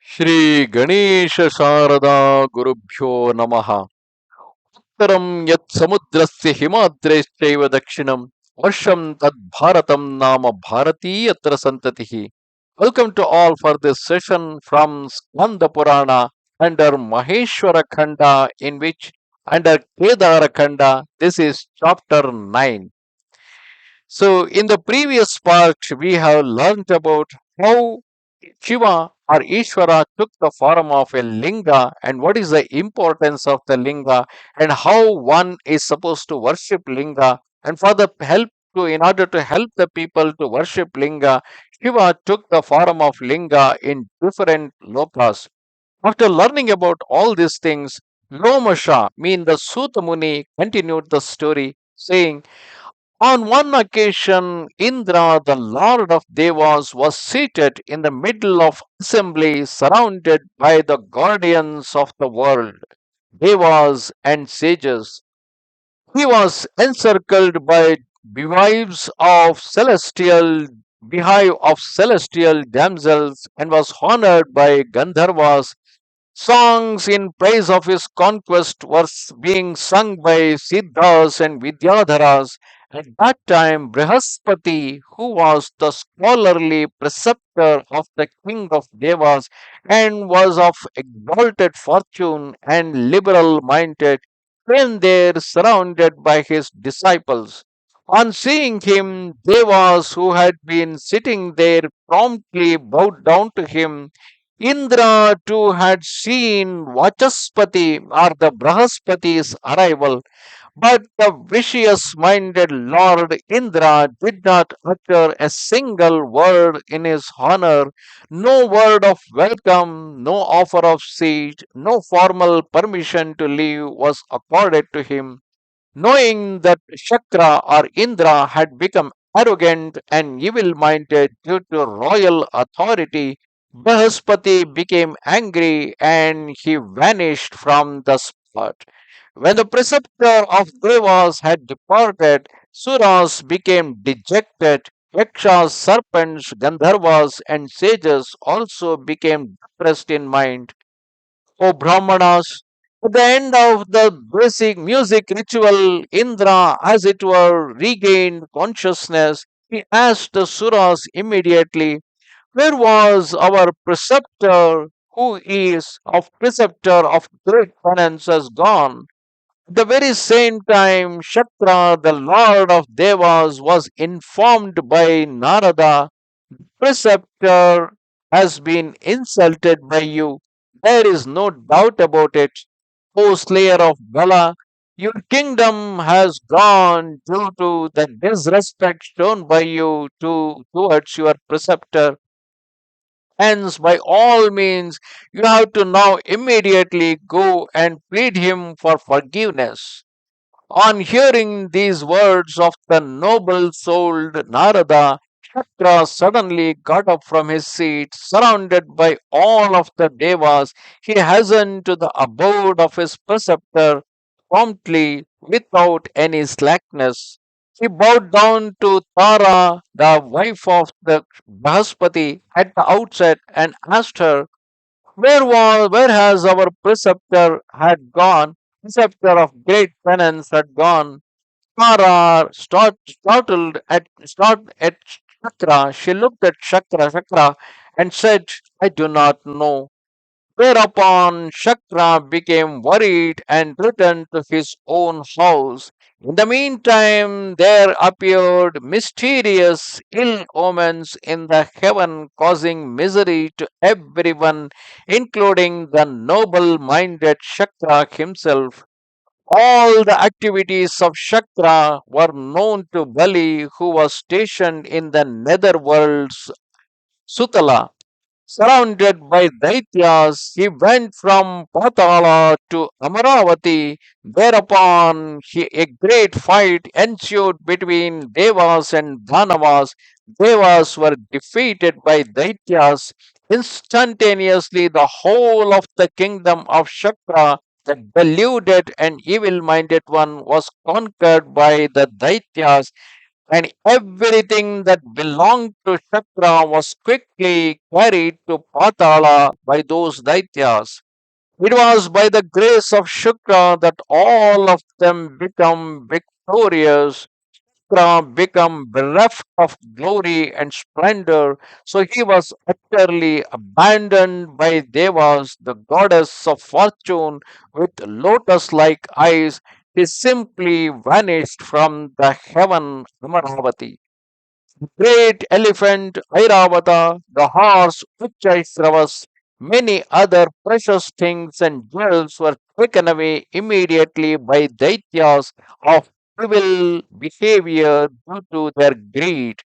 Shri Ganesha Sharada Gurubhyo Namaha. Uttaram Yat Samudrasya Himadrashchaiva Dakshinam Varsham Tad Bharatam Nama Bharati Yatra Santatihi. Welcome to all for this session from Skanda Purana under Maheshwara Khanda, in which under Kedar Khanda this is chapter 9. So, in the previous part, we have learnt about how Shiva or Ishvara took the form of a linga and what is the importance of the linga and how one is supposed to worship linga. And for the help to, in order to help the people to worship linga, Shiva took the form of linga in different lokas. After learning about all these things, Lomasha, mean the Suta Muni, continued the story, saying, on one occasion, Indra, the lord of Devas, was seated in the middle of assembly, surrounded by the guardians of the world, Devas and sages. He was encircled by beehives of celestial beehive of celestial damsels and was honored by Gandharvas. Songs in praise of his conquest were being sung by Siddhas and Vidyadharas. At that time, Brihaspati, who was the scholarly preceptor of the king of Devas and was of exalted fortune and liberal minded, came there surrounded by his disciples. On seeing him, Devas, who had been sitting there, promptly bowed down to him. Indra too had seen Vachaspati or the Brahaspati's arrival, but the vicious minded Lord Indra did not utter a single word in his honor, no word of welcome, no offer of seat, no formal permission to leave was accorded to him. Knowing that Shakra or Indra had become arrogant and evil minded due to royal authority, Brihaspati became angry and he vanished from the spot. When the preceptor of Devas had departed, Suras became dejected. Yakshas, serpents, Gandharvas, and sages also became depressed in mind. O Brahmanas, at the end of the basic music ritual, Indra, as it were, regained consciousness. He asked the Suras immediately, where was our preceptor, who is of preceptor of great penance, has gone? At the very same time, Shakra, the lord of Devas, was informed by Narada, preceptor has been insulted by you. There is no doubt about it. O slayer of Bala, your kingdom has gone due to the disrespect shown by you towards your preceptor. Hence, by all means, you have to now immediately go and plead him for forgiveness. On hearing these words of the noble souled Narada, Shakra suddenly got up from his seat, surrounded by all of the Devas. He hastened to the abode of his preceptor promptly, without any slackness. He bowed down to Tara, the wife of the Brahaspati, at the outset and asked her, where has our preceptor had gone? Preceptor of great penance had gone. Tara startled at Chakra. She looked at Chakra, and said, I do not know. Whereupon Shakra became worried and returned to his own house. In the meantime, there appeared mysterious ill omens in the heaven, causing misery to everyone, including the noble minded Shakra himself. All the activities of Shakra were known to Bali, who was stationed in the netherworld's Sutala. Surrounded by Daithyas, he went from Patala to Amaravati. Thereupon, a great fight ensued between Devas and Dhanavas. Devas were defeated by Daityas. Instantaneously, the whole of the kingdom of Shakra, the deluded and evil minded one, was conquered by the Daityas. and everything that belonged to Shakra was quickly carried to Patala by those Daityas. It was by the grace of Shukra that all of them become victorious. Shukra become bereft of glory and splendor, so he was utterly abandoned by Devas, the goddess of fortune with lotus like eyes. He simply vanished from the heaven Amaravati. Great elephant Airavata, the horse Uchchaisravas, many other precious things and jewels were taken away immediately by Daityas of evil behavior due to their greed.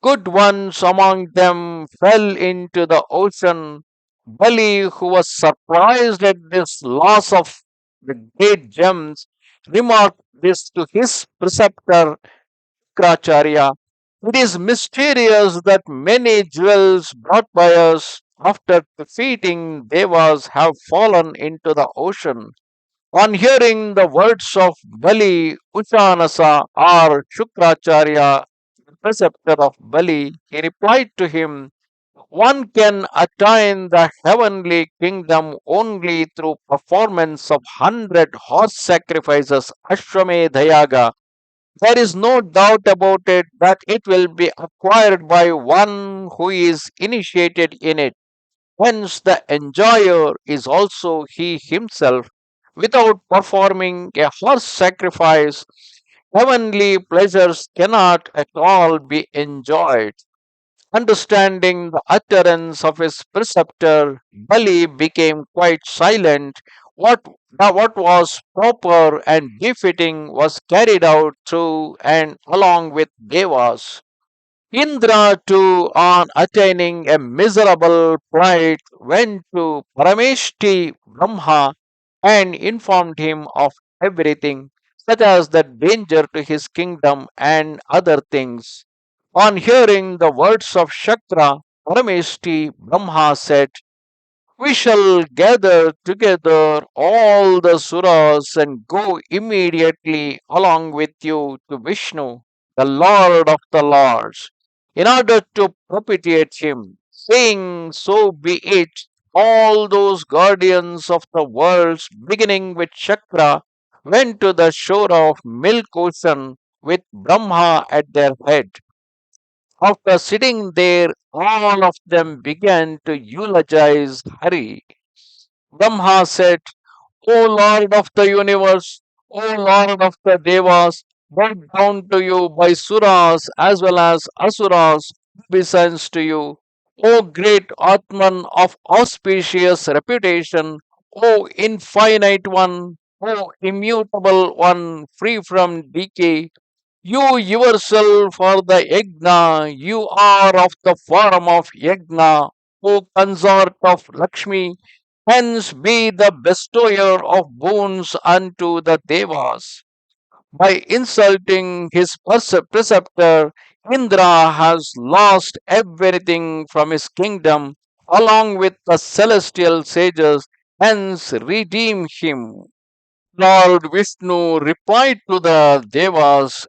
Good ones among them fell into the ocean. Bali, who was surprised at this loss of the great gems, remarked this to his preceptor Shukracharya. It is mysterious that many jewels brought by us after defeating Devas have fallen into the ocean. On hearing the words of Bali, Ushanasa or Shukracharya, the preceptor of Bali, he replied to him, one can attain the heavenly kingdom only through performance of 100 horse sacrifices, Ashwamedhayaga. There is no doubt about it that it will be acquired by one who is initiated in it. Hence, the enjoyer is also he himself. Without performing a horse sacrifice, heavenly pleasures cannot at all be enjoyed. Understanding the utterance of his preceptor, Bali became quite silent. What was proper and befitting was carried out through and along with Devas. Indra, too, on attaining a miserable plight, went to Parameshti Brahma and informed him of everything, such as the danger to his kingdom and other things. On hearing the words of Shakra, Parameshti Brahma said, we shall gather together all the suras and go immediately along with you to Vishnu, the Lord of the Lords, in order to propitiate him. Saying, so be it, all those guardians of the worlds, beginning with Chakra, went to the shore of Milk Ocean with Brahma at their head. After sitting there, all of them began to eulogize Hari. Brahma said, O Lord of the universe, O Lord of the Devas, brought down to you by Suras as well as Asuras, obeisance to you. O great Atman of auspicious reputation, O infinite one, O immutable one, free from decay, you yourself are the Yajna, you are of the form of Yajna, O consort of Lakshmi, hence be the bestower of boons unto the Devas. By insulting his preceptor, Indra has lost everything from his kingdom along with the celestial sages, hence redeem him. Lord Vishnu replied to the Devas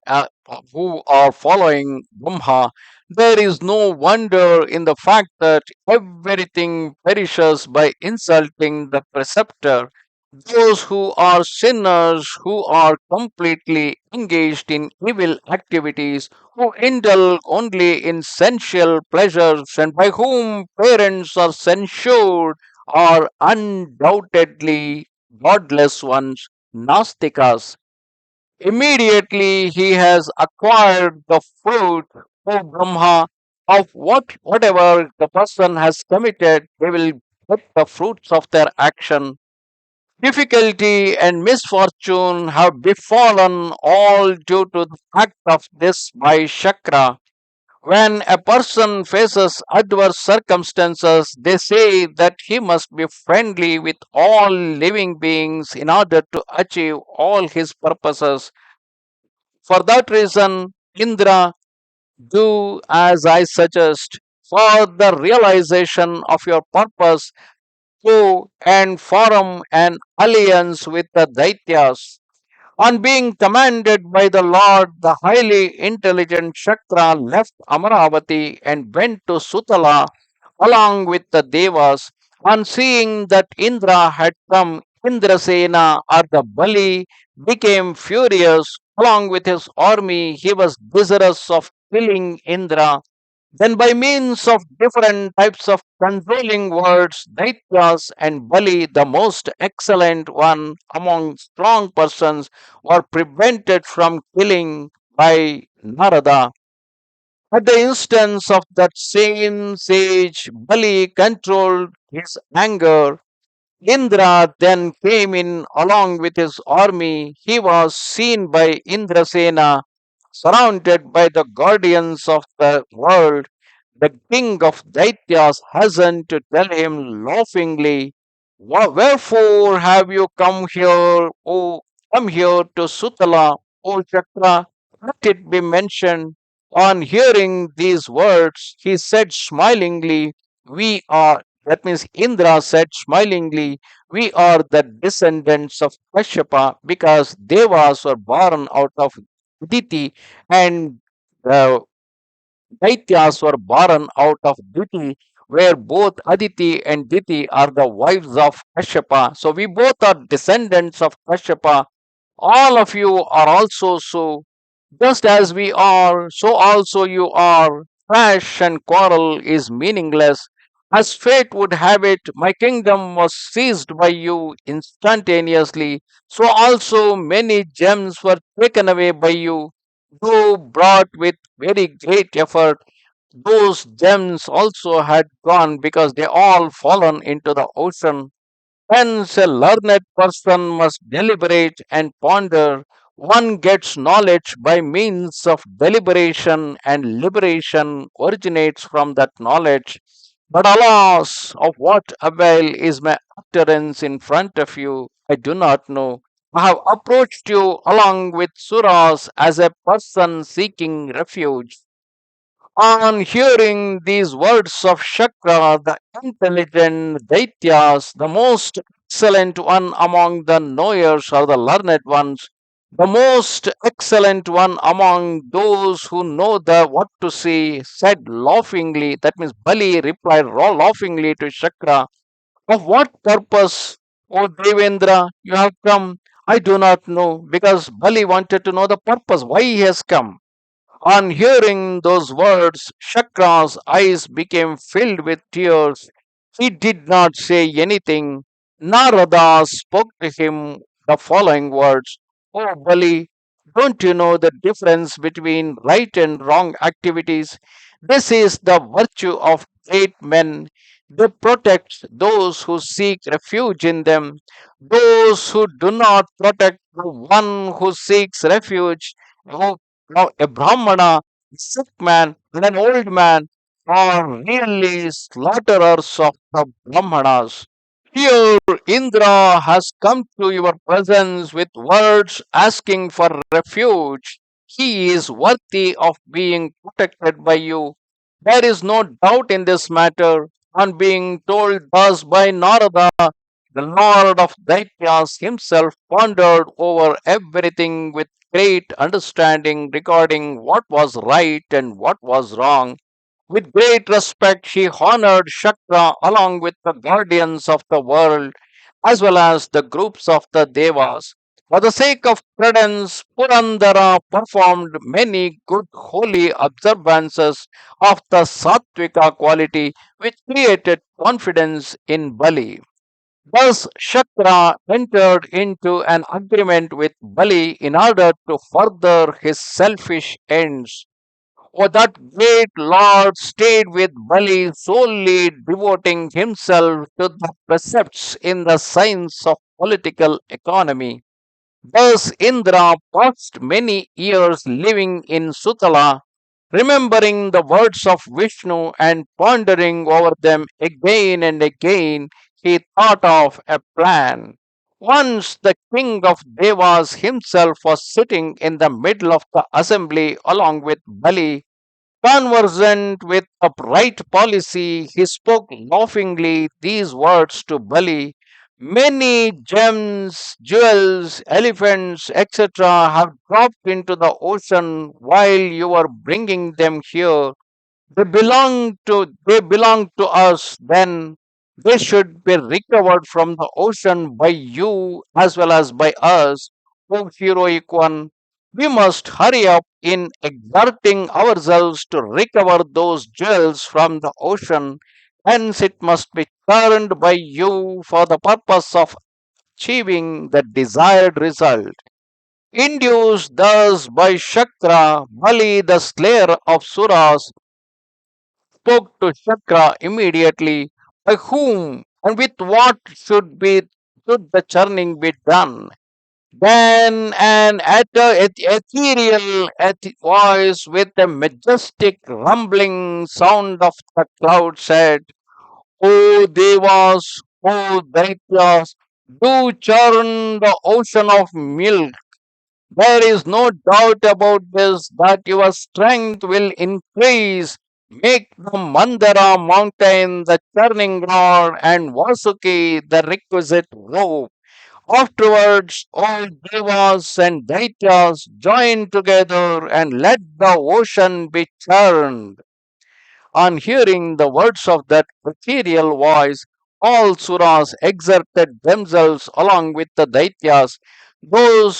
who are following Brahma, there is no wonder in the fact that everything perishes by insulting the preceptor. Those who are sinners, who are completely engaged in evil activities, who indulge only in sensual pleasures, and by whom parents are censured, are undoubtedly godless ones, Nastikas. Immediately he has acquired the fruit, O Brahma, of whatever the person has committed, they will get the fruits of their action. Difficulty and misfortune have befallen all due to the fact of this by Shakra. When a person faces adverse circumstances, they say that he must be friendly with all living beings in order to achieve all his purposes. For that reason, Indra, do as I suggest. For the realization of your purpose, go and form an alliance with the Daityas. On being commanded by the Lord, the highly intelligent Shakra left Amaravati and went to Sutala along with the Devas. On seeing that Indra had come, Indrasena or the Bali became furious. Along with his army, he was desirous of killing Indra. Then, by means of different types of controlling words, Daityas and Bali, the most excellent one among strong persons, were prevented from killing by Narada. At the instance of that same sage, Bali controlled his anger. Indra then came in along with his army. He was seen by Indrasena, surrounded by the guardians of the world. The king of Daityas hastened to tell him laughingly, Wherefore have you come here to Sutala, O Chakra? Let it be mentioned. On hearing these words, he said smilingly, We are, that means Indra said smilingly, We are the descendants of Kashyapa because Devas were born out of Diti and uh, Daityas were born out of Diti, where both Aditi and Diti are the wives of Kashyapa. So we both are descendants of Kashyapa. All of you are also so. Just as we are, so also you are. Clash and quarrel is meaningless. As fate would have it, my kingdom was seized by you instantaneously. So also many gems were taken away by you, though brought with very great effort. Those gems also had gone because they all fallen into the ocean. Hence, a learned person must deliberate and ponder. One gets knowledge by means of deliberation, and liberation originates from that knowledge. But alas, of what avail is my utterance in front of you? I do not know. I have approached you along with Suras as a person seeking refuge. On hearing these words of Shakra, the intelligent Daityas, the most excellent one among the knowers or the learned ones, the most excellent one among those who know the what to say, said laughingly, that means Bali replied laughingly to Shakra, Of what purpose, O Devendra, you have come? I do not know, because Bali wanted to know the purpose, why he has come. On hearing those words, Shakra's eyes became filled with tears. He did not say anything. Narada spoke to him the following words, Oh Bali, don't you know the difference between right and wrong activities? This is the virtue of great men. They protect those who seek refuge in them. Those who do not protect the one who seeks refuge, who now, a Brahmana, a sick man, and an old man are really slaughterers of the Brahmanas. Here, Indra has come to your presence with words asking for refuge. He is worthy of being protected by you. There is no doubt in this matter. On being told thus by Narada, the Lord of Daityas himself pondered over everything with great understanding regarding what was right and what was wrong. With great respect, he honored Shakra along with the guardians of the world as well as the groups of the Devas. For the sake of credence, Purandara performed many good holy observances of the Sattvika quality, which created confidence in Bali. Thus, Shakra entered into an agreement with Bali in order to further his selfish ends. Oh, that great Lord stayed with Bali solely devoting himself to the precepts in the science of political economy. Thus, Indra passed many years living in Sutala, remembering the words of Vishnu and pondering over them again and again. He thought of a plan. Once the king of Devas himself was sitting in the middle of the assembly along with Bali. Conversant with upright policy, he spoke laughingly these words to Bali. Many gems, jewels, elephants, etc., have dropped into the ocean while you are bringing them here. They belong to us, then they should be recovered from the ocean by you as well as by us. O heroic one, we must hurry up in exerting ourselves to recover those jewels from the ocean. Hence it must be turned by you for the purpose of achieving the desired result. Induced thus by Shakra, Bali, the slayer of Suras, spoke to Chakra immediately, by whom and with what should the churning be done? Then an ethereal voice with a majestic rumbling sound of the cloud said, O Devas, O Daityas, do churn the ocean of milk. There is no doubt about this that your strength will increase. Make the Mandara mountain the churning rod and Vasuki the requisite rope. Afterwards, all devas and daityas join together and let the ocean be churned. On hearing the words of that ethereal voice, all suras exerted themselves along with the Daityas. Those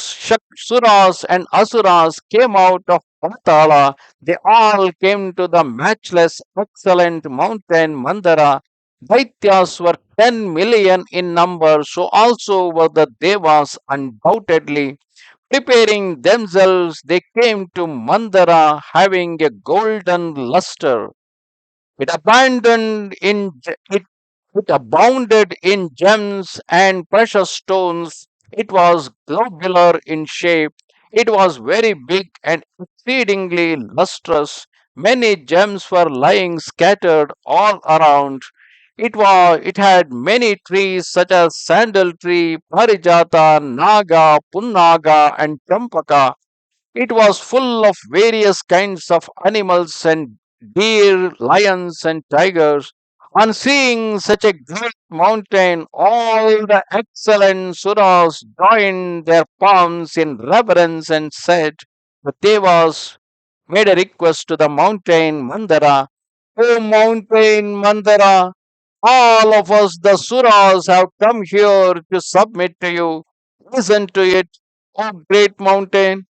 suras and asuras came out of Patala. They all came to the matchless, excellent mountain Mandara. Daityas were 10 million in number, so also were the Devas undoubtedly. Preparing themselves, they came to Mandara having a golden luster. It abandoned in it abounded in gems and precious stones. It was globular in shape. It was very big and exceedingly lustrous. Many gems were lying scattered all around. It had many trees such as sandal tree, parijata, naga, punnaga, and champaka. It was full of various kinds of animals and deer, lions, and tigers. On seeing such a great mountain, all the excellent Suras joined their palms in reverence and said, the Devas made a request to the mountain Mandara. O mountain Mandara, all of us, the Suras, have come here to submit to you. Listen to it, O great mountain,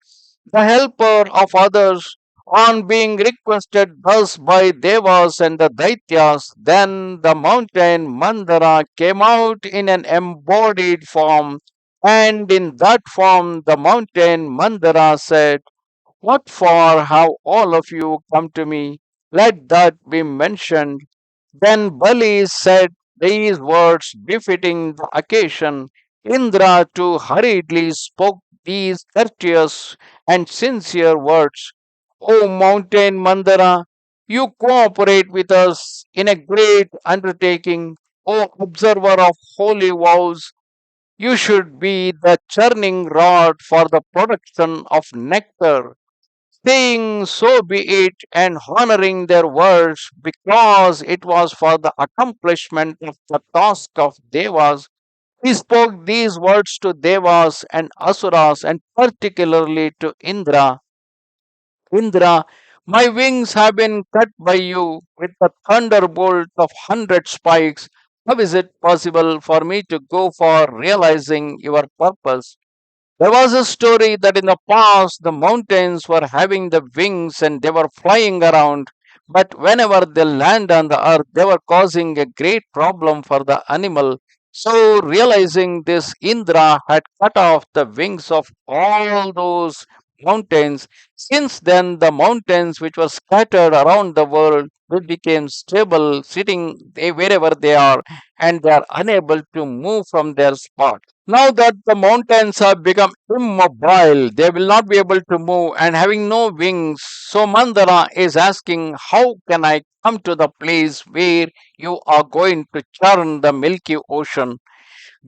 the helper of others. On being requested thus by Devas and the Daityas, then the mountain Mandara came out in an embodied form, and in that form the mountain Mandara said, what for have all of you come to me? Let that be mentioned. Then Bali said these words befitting the occasion. Indra too hurriedly spoke these courteous and sincere words. O mountain Mandara, you cooperate with us in a great undertaking. O observer of holy vows, you should be the churning rod for the production of nectar, saying so be it and honoring their words because it was for the accomplishment of the task of Devas. He spoke these words to Devas and Asuras and particularly to Indra. Indra, my wings have been cut by you with the thunderbolt of 100 spikes. How is it possible for me to go for realizing your purpose? There was a story that in the past the mountains were having the wings and they were flying around, but whenever they land on the earth, they were causing a great problem for the animal. So, realizing this, Indra had cut off the wings of all those mountains. Since then, the mountains which were scattered around the world they became stable, sitting wherever they are, and they are unable to move from their spot. Now that the mountains have become immobile, they will not be able to move and having no wings. So Mandara is asking, how can I come to the place where you are going to churn the milky ocean?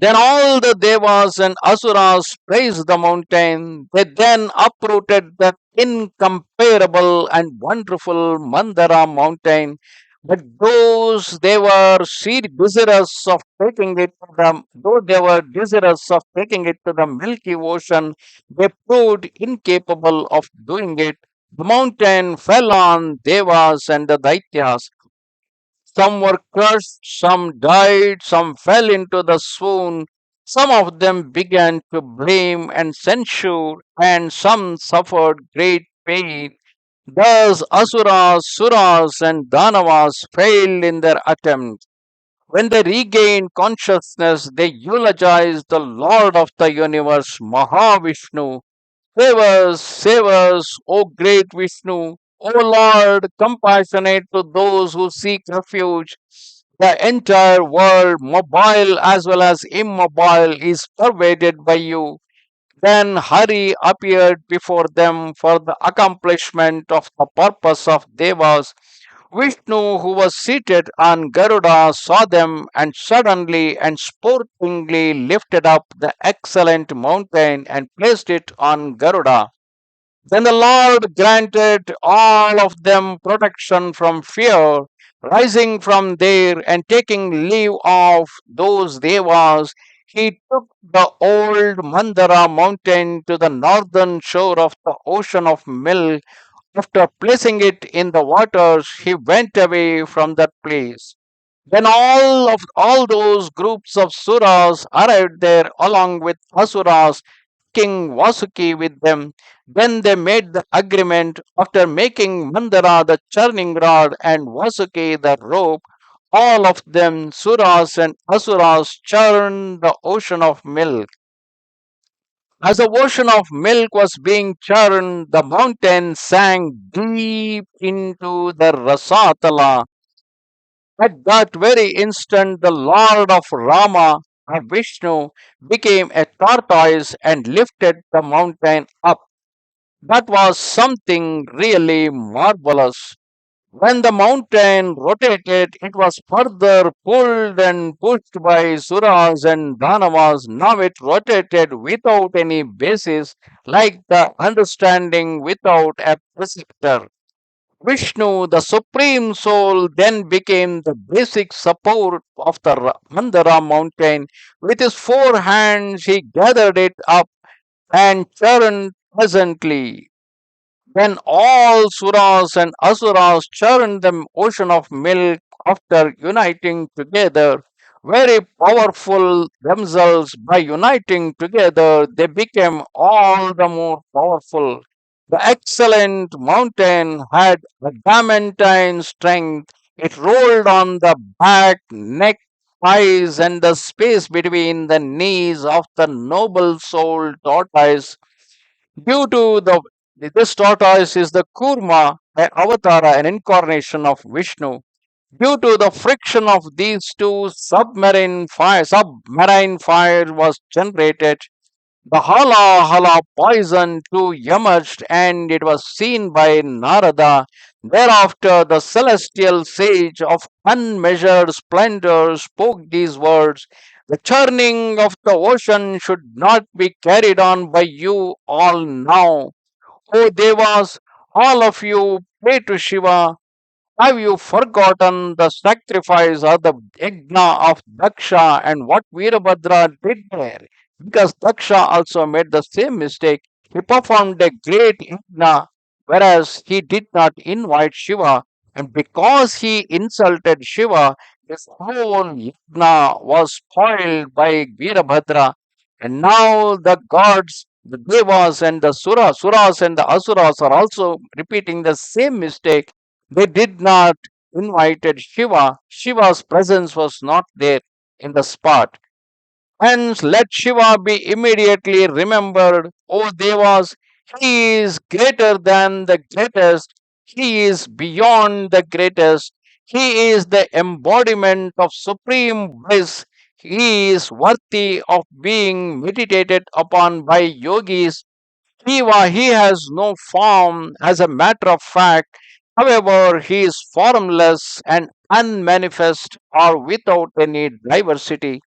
Then all the Devas and Asuras praised the mountain. They then uprooted that incomparable and wonderful Mandara mountain. But those they were desirous of taking it to the though they were desirous of taking it to the Milky Ocean, they proved incapable of doing it. The mountain fell on Devas and the Daityas. Some were crushed, some died, some fell into the swoon. Some of them began to blame and censure, and some suffered great pain. Thus, Asuras, Suras, and Danavas failed in their attempt. When they regained consciousness, they eulogized the Lord of the universe, Mahavishnu. Save us, O great Vishnu. O Lord, compassionate to those who seek refuge. The entire world, mobile as well as immobile, is pervaded by you. Then Hari appeared before them for the accomplishment of the purpose of Devas. Vishnu, who was seated on Garuda, saw them and suddenly and sportingly lifted up the excellent mountain and placed it on Garuda. Then the Lord granted all of them protection from fear. Rising from there and taking leave of those devas, he took the old Mandara mountain to the northern shore of the ocean of milk. After placing it in the waters, he went away from that place. Then all those groups of suras arrived there along with asuras, King Vasuki with them. Then they made the agreement after making Mandara the churning rod and Vasuki the rope. All of them, Suras and Asuras, churned the ocean of milk. As the ocean of milk was being churned, the mountain sank deep into the Rasatala. At that very instant, the Lord of Rama, Vishnu, became a tortoise and lifted the mountain up. That was something really marvelous. When the mountain rotated, it was further pulled and pushed by Suras and Dhanavas. Now it rotated without any basis, like the understanding without a preceptor. Vishnu, the Supreme Soul, then became the basic support of the Mandara mountain. With his four hands, he gathered it up and churned pleasantly. Then all Suras and Asuras churned the ocean of milk after uniting together. Very powerful themselves, by uniting together, they became all the more powerful. The excellent mountain had adamantine strength. It rolled on the back, neck, thighs, and the space between the knees of the noble soul tortoise. Due to the this tortoise is the Kurma, an avatara, an incarnation of Vishnu. Due to the friction of these two, submarine fire was generated. The Hala Hala poison too emerged, and it was seen by Narada. Thereafter, the celestial sage of unmeasured splendor spoke these words: the churning of the ocean should not be carried on by you all now. O Devas, all of you, pray to Shiva. Have you forgotten the sacrifice or the yajna of Daksha and what Veerabhadra did there? Because Daksha also made the same mistake. He performed a great yajna, whereas he did not invite Shiva. And because he insulted Shiva, his whole yajna was spoiled by Veerabhadra. And now the gods, the Devas and the Suras and the Asuras are also repeating the same mistake. They did not invited Shiva. Shiva's presence was not there in the spot. Hence, let Shiva be immediately remembered. O Devas, he is greater than the greatest. He is beyond the greatest. He is the embodiment of supreme bliss. He is worthy of being meditated upon by yogis. He has no form as a matter of fact. However, he is formless and unmanifest or without any diversity.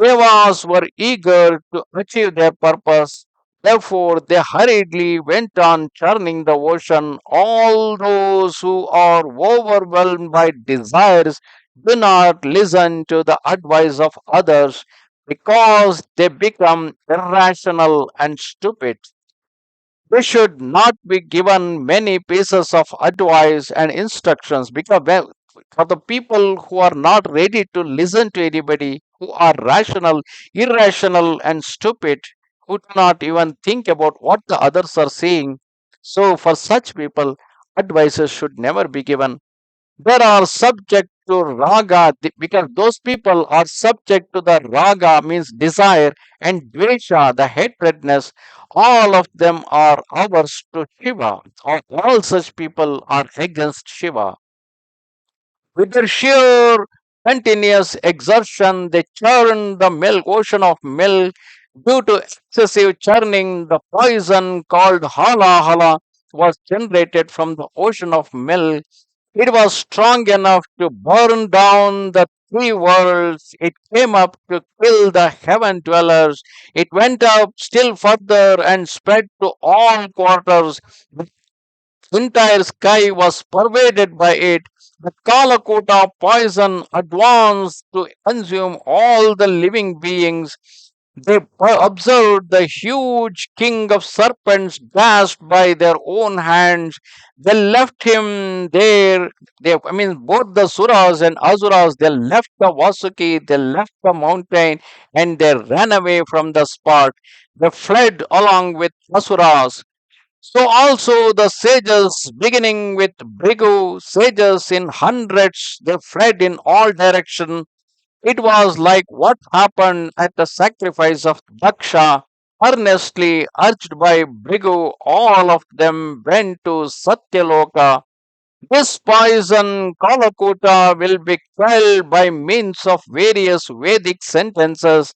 Devas were eager to achieve their purpose. Therefore, they hurriedly went on churning the ocean. All those who are overwhelmed by desires do not listen to the advice of others because they become irrational and stupid. They should not be given many pieces of advice and instructions because for the people who are not ready to listen to anybody, who are rational, irrational, and stupid, who do not even think about what the others are saying. So, for such people, advices should never be given. There are subject to raga because those people are subject to the raga means desire and dvesha the hatredness. All of them are ours to Shiva. All such people are against Shiva. With their sheer continuous exertion, they churn the milk, ocean of milk. Due to excessive churning, the poison called hala hala was generated from the ocean of milk. It was strong enough to burn down the three worlds. It came up to kill the heaven dwellers. It went up still further and spread to all quarters. The entire sky was pervaded by it. The Kalakuta poison advanced to consume all the living beings. They observed the huge king of serpents dashed by their own hands. They left him there. I mean, both the Suras and Asuras, they left the Vasuki, they left the mountain, and they ran away from the spot. They fled along with Asuras. So also the sages, beginning with Brigu, sages in hundreds, they fled in all directions. It was like what happened at the sacrifice of Daksha. Earnestly urged by Brigu, all of them went to Satyaloka. This poison Kalakuta will be quelled by means of various Vedic sentences.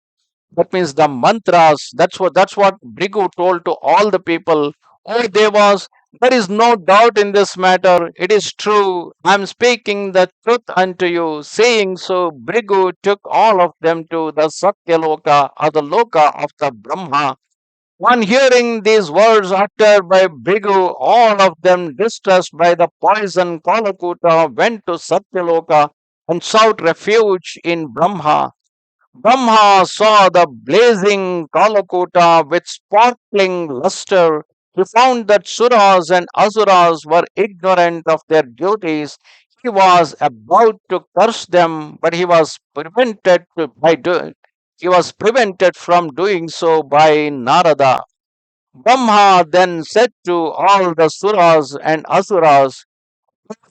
That means the mantras. That's what Brigu told to all the people. Oh Devas, there is no doubt in this matter. It is true. I am speaking the truth unto you. Saying so, Brigu took all of them to the Satyaloka or the Loka of the Brahma. On hearing these words uttered by Brigu, all of them, distressed by the poison Kalakuta, went to Satyaloka and sought refuge in Brahma. Brahma saw the blazing Kalakuta with sparkling luster. He found that Suras and Asuras were ignorant of their duties. He was about to curse them, but he was prevented from doing so by Narada. Brahma then said to all the Suras and Asuras,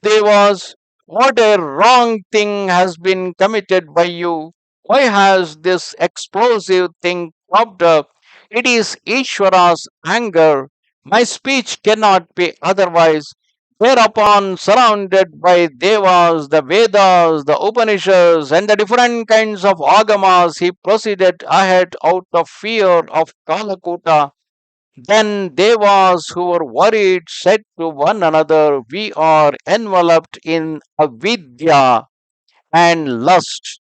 Devas, what a wrong thing has been committed by you. Why has this explosive thing popped up? It is Ishvara's anger. My speech cannot be otherwise. Thereupon, surrounded by Devas, the Vedas, the Upanishads, and the different kinds of agamas, he proceeded ahead out of fear of Kalakuta. Then Devas who were worried said to one another, we are enveloped in avidya and lust.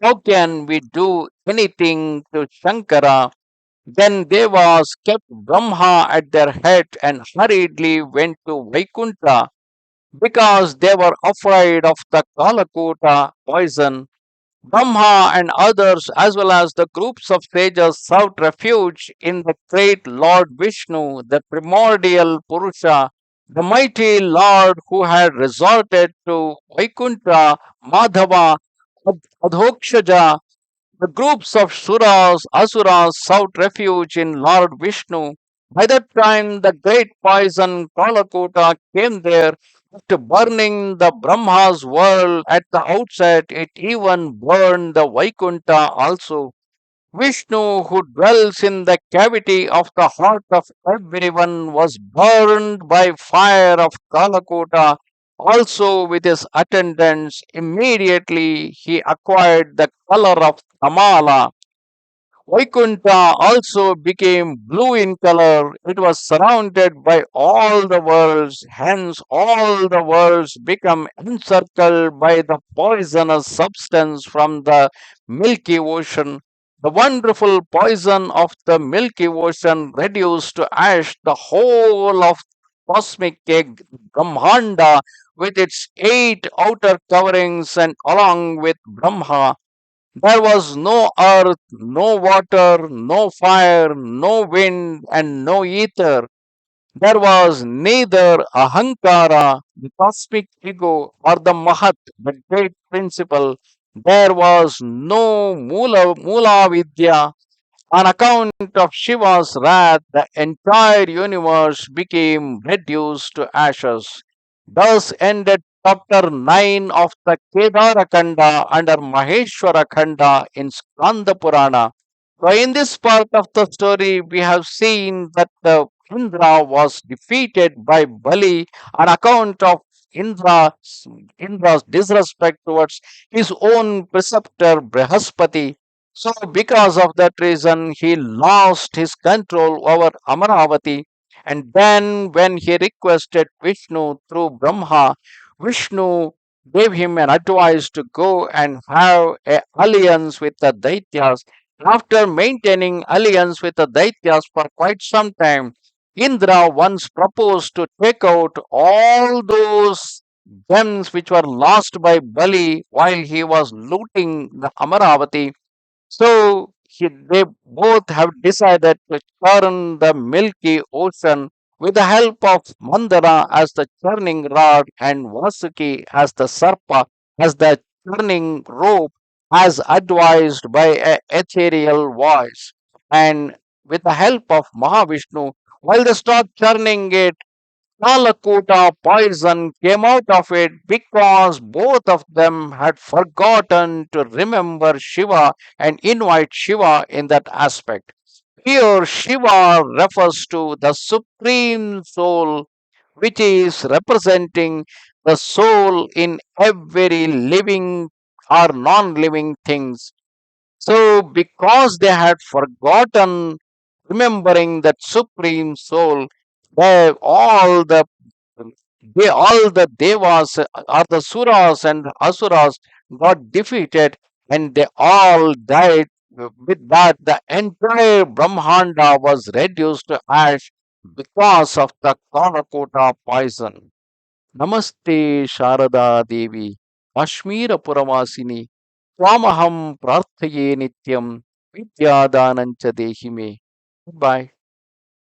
How can we do anything to Shankara? Then Devas kept Brahma at their head and hurriedly went to Vaikuntha because they were afraid of the Kalakuta poison. Brahma and others, as well as the groups of sages, sought refuge in the great Lord Vishnu, the primordial Purusha, the mighty Lord who had resorted to Vaikuntha, Madhava, Adhokshaja. The groups of Suras, Asuras sought refuge in Lord Vishnu. By that time, the great poison Kalakuta came there. After burning the Brahma's world at the outset, it even burned the Vaikuntha also. Vishnu, who dwells in the cavity of the heart of everyone, was burned by fire of Kalakuta. Also, with his attendants, immediately he acquired the color of Kamala. Vaikuntha also became blue in color. It was surrounded by all the worlds, hence, all the worlds become encircled by the poisonous substance from the Milky Ocean. The wonderful poison of the Milky Ocean reduced to ash the whole of cosmic egg Brahmanda with its eight outer coverings, and along with Brahma there was no earth, no water, no fire, no wind, and no ether. There was neither Ahankara, the cosmic ego, or the Mahat, the great principle. There was no Mula Vidya. On account of Shiva's wrath, the entire universe became reduced to ashes. Thus ended chapter 9 of the Kedar Khanda under Maheshwara Khanda in Skanda Purana. So, in this part of the story, we have seen that the Indra was defeated by Bali on account of Indra's disrespect towards his own preceptor Brihaspati. So, because of that reason, he lost his control over Amaravati. And then, when he requested Vishnu through Brahma, Vishnu gave him an advice to go and have an alliance with the Daityas. After maintaining alliance with the Daityas for quite some time, Indra once proposed to take out all those gems which were lost by Bali while he was looting the Amaravati. So they both have decided to churn the Milky Ocean with the help of Mandara as the churning rod and Vasuki as the Sarpa as the churning rope, as advised by a ethereal voice. And with the help of Mahavishnu, while they start churning it, Kalakuta poison came out of it because both of them had forgotten to remember Shiva and invite Shiva in that aspect. Here, Shiva refers to the Supreme Soul, which is representing the soul in every living or non living things. So, because they had forgotten remembering that Supreme Soul, they all the Devas or the Suras and Asuras got defeated, and they all died. With that, the entire Brahmanda was reduced to ash because of the Kanakota poison. Namaste Sharada Devi, Kashmira Puravasini, Swamaham Prarthaye Nityam, Vidyadanancha Dehime. Goodbye.